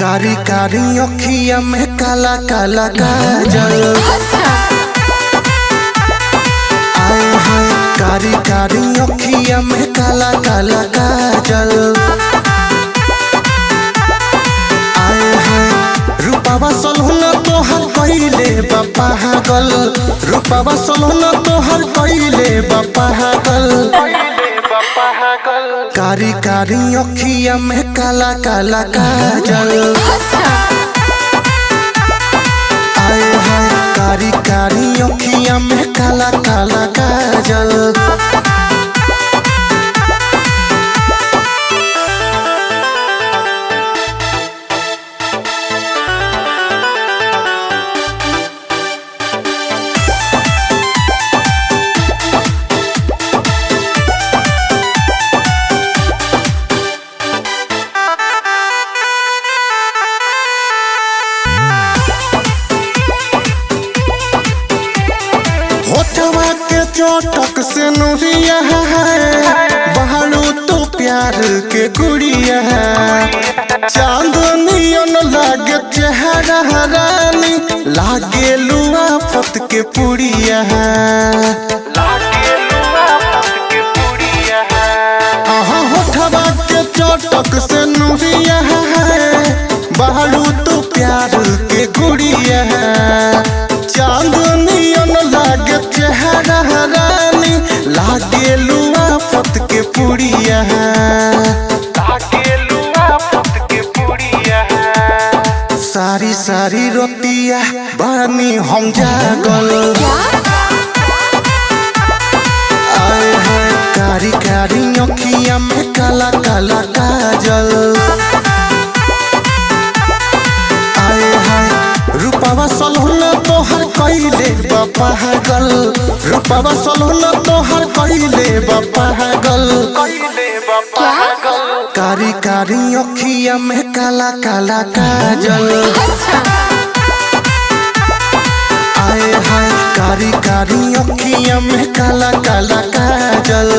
कारी कारी अखिया में काला काला काजल। आए हाय कारी कारी अखिया में काला काला काजल। आए हाय रूपावा सलहुना तोहर कइले बा पागल। रूपावा सलहुना तोहर कइले बा पागल। कारी कारी अखिया में काला काला काजल। आए हाय कारी कारी अखिया में काला काला काजल। होठवा के चोटक से नुरिया है बहारू तो प्यार के गुड़िया है। चांदनियन लागे चेहरा रानी लागे लुआ फत के पुड़िया है। होठवा के चोटक से नुरिया है बहारू तो प्यार के गुड़िया है। चांदनियन लागे चेहरा रानी लागे लुआ फत के पुड़िया है। सारी सारी रोतिया बानी हम जागल। आए हाय कारी कारी अखिया में काला काला काजल। आए हाय रूपावा सलहुना तोहर कइले बा पागल। रूपावा सलहुना तोहर कइले बा पागल। कारी कारी अखिया में काला काला काजल। आए हाय कारी कारी अखिया में काला काला काजल।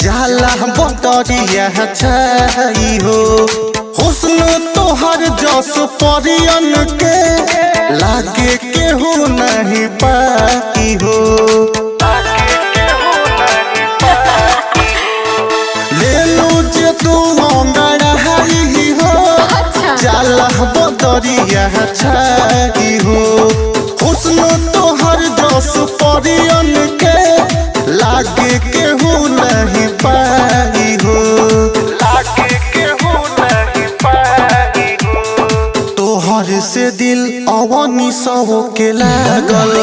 जाला बटरिया छाई हो हुस्न तोहर जस परियन के लागे केहू नहीं पाई हो। ले लो जे तू अंगड़ाई हो जाला बटरिया छाई हो हुस्न तोहर जस परियन के लागे केहू नहीं पाई हो। तोहर से दिल अवनी सहो के लागल।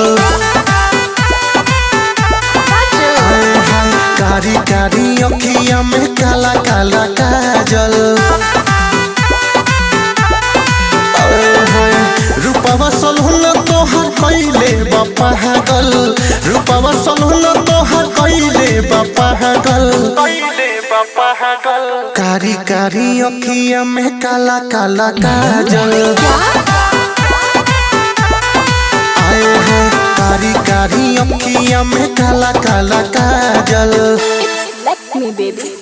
आए हाय कारी कारी अखिया में काला काला काजल। रूपावा सलहुना तोहर कइले बा पागल। रूपावा सलहुना तोहर कइले बा पागल। कारी कारी अखिया में काला काला काजल। आए हाय कारी कारी अखिया में काला काला काजल। It's like me, baby.